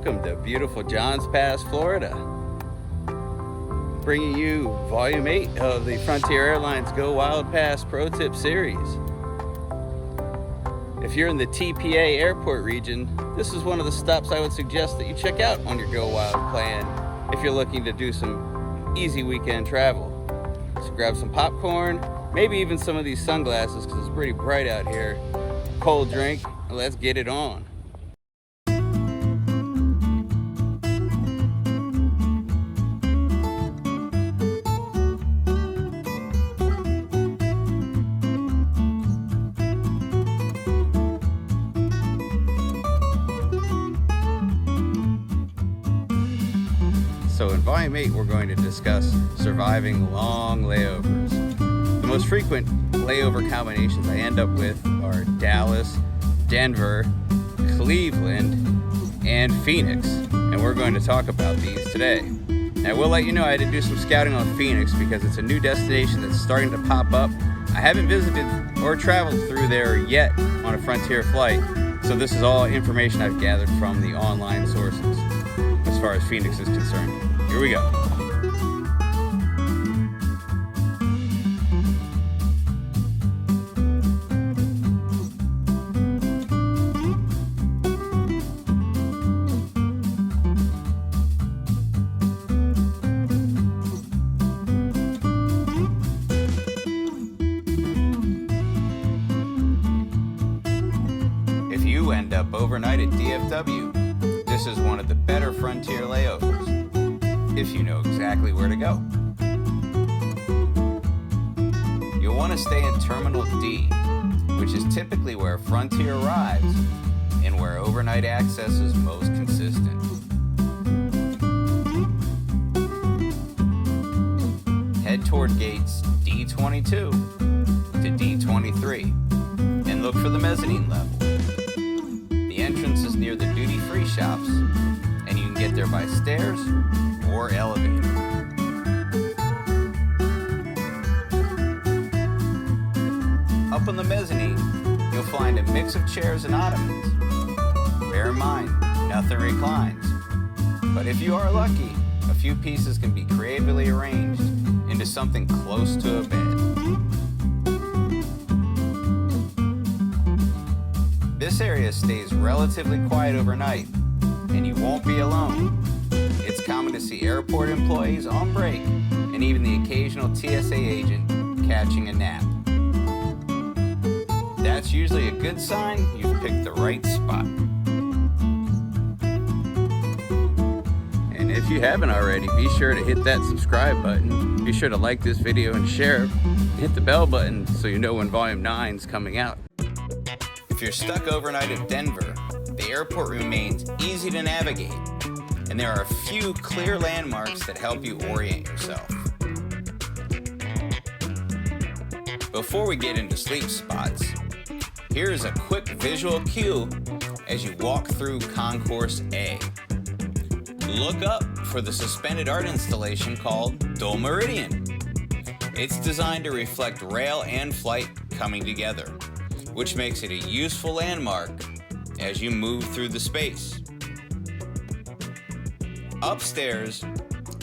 Welcome to beautiful Johns Pass, Florida. Bringing you Volume 8 of the Frontier Airlines Go Wild Pass Pro Tip Series. If you're in the TPA airport region, this is one of the stops I would suggest that you check out on your Go Wild plan if you're looking to do some easy weekend travel. So grab some popcorn, maybe even some of these sunglasses because it's pretty bright out here. Cold drink, and let's get it on. So in Volume 8, we're going to discuss surviving long layovers. The most frequent layover combinations I end up with are Dallas, Denver, Cleveland, and Phoenix. And we're going to talk about these today. Now, I will let you know I had to do some scouting on Phoenix because it's a new destination that's starting to pop up. I haven't visited or traveled through there yet on a Frontier flight, so this is all information I've gathered from the online sources as far as Phoenix is concerned. Here we go. If you end up overnight at DFW, this is one of the better Frontier layovers, if you know exactly where to go. You'll want to stay in Terminal D, which is typically where Frontier arrives and where overnight access is most consistent. Head toward gates D22 to D23 and look for the mezzanine level. The entrance is near the duty-free shops, and you can get there by stairs or elevator. Up on the mezzanine, you'll find a mix of chairs and ottomans. Bear in mind, nothing reclines. But if you are lucky, a few pieces can be creatively arranged into something close to a bed. This area stays relatively quiet overnight, and you won't be alone. It's common to see airport employees on break, and even the occasional TSA agent catching a nap. That's usually a good sign you've picked the right spot. And if you haven't already, be sure to hit that subscribe button. Be sure to like this video and share it. Hit the bell button so you know when Volume 9 is coming out. If you're stuck overnight at Denver, the airport remains easy to navigate, and there are a few clear landmarks that help you orient yourself. Before we get into sleep spots, here's a quick visual cue as you walk through Concourse A. Look up for the suspended art installation called Dole Meridian. It's designed to reflect rail and flight coming together, which makes it a useful landmark as you move through the space. Upstairs,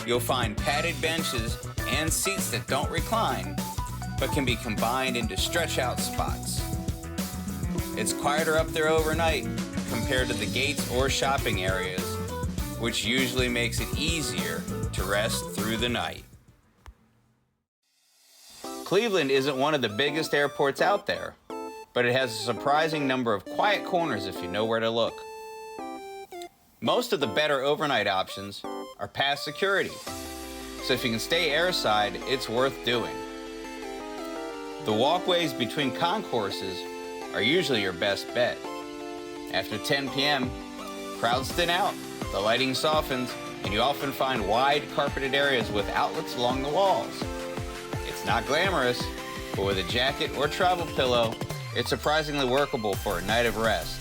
you'll find padded benches and seats that don't recline, but can be combined into stretch-out spots. It's quieter up there overnight compared to the gates or shopping areas, which usually makes it easier to rest through the night. Cleveland isn't one of the biggest airports out there, but it has a surprising number of quiet corners if you know where to look. Most of the better overnight options are past security, so if you can stay airside, it's worth doing. The walkways between concourses are usually your best bet. After 10 p.m., crowds thin out, the lighting softens, and you often find wide carpeted areas with outlets along the walls. It's not glamorous, but with a jacket or travel pillow, it's surprisingly workable for a night of rest.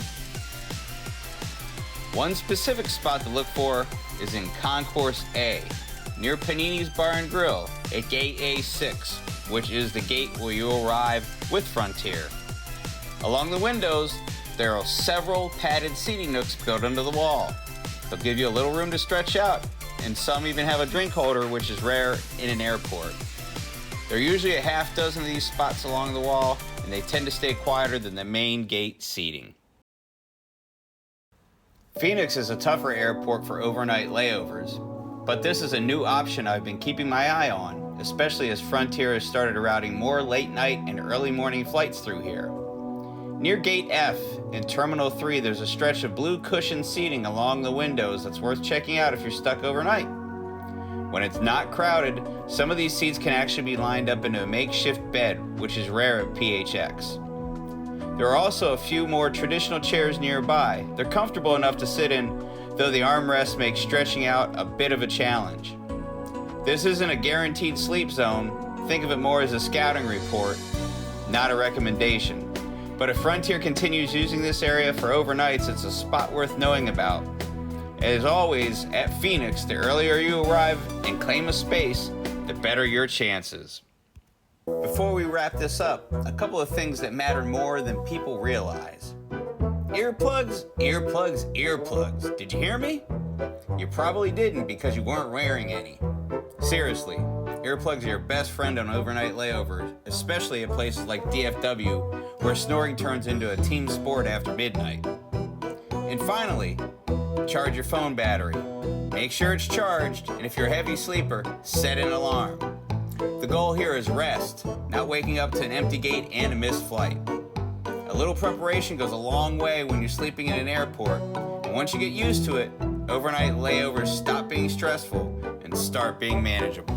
One specific spot to look for is in Concourse A, near Panini's Bar and Grill at Gate A6, which is the gate where you arrive with Frontier. Along the windows, there are several padded seating nooks built into the wall. They'll give you a little room to stretch out, and some even have a drink holder, which is rare in an airport. There are usually a half dozen of these spots along the wall, and they tend to stay quieter than the main gate seating. Phoenix is a tougher airport for overnight layovers, but this is a new option I've been keeping my eye on, especially as Frontier has started routing more late night and early morning flights through here. Near Gate F in Terminal 3, there's a stretch of blue cushioned seating along the windows that's worth checking out if you're stuck overnight. When it's not crowded, some of these seats can actually be lined up into a makeshift bed, which is rare at PHX. There are also a few more traditional chairs nearby. They're comfortable enough to sit in, though the armrests make stretching out a bit of a challenge. This isn't a guaranteed sleep zone. Think of it more as a scouting report, not a recommendation. But if Frontier continues using this area for overnights, it's a spot worth knowing about. As always, at Phoenix, the earlier you arrive and claim a space, the better your chances. Before we wrap this up, a couple of things that matter more than people realize. Earplugs, earplugs, earplugs. Did you hear me? You probably didn't because you weren't wearing any. Seriously, earplugs are your best friend on overnight layovers, especially at places like DFW, where snoring turns into a team sport after midnight. And finally, charge your phone battery. Make sure it's charged, and if you're a heavy sleeper, set an alarm. The goal here is rest, not waking up to an empty gate and a missed flight. A little preparation goes a long way when you're sleeping in an airport, and once you get used to it, overnight layovers stop being stressful and start being manageable.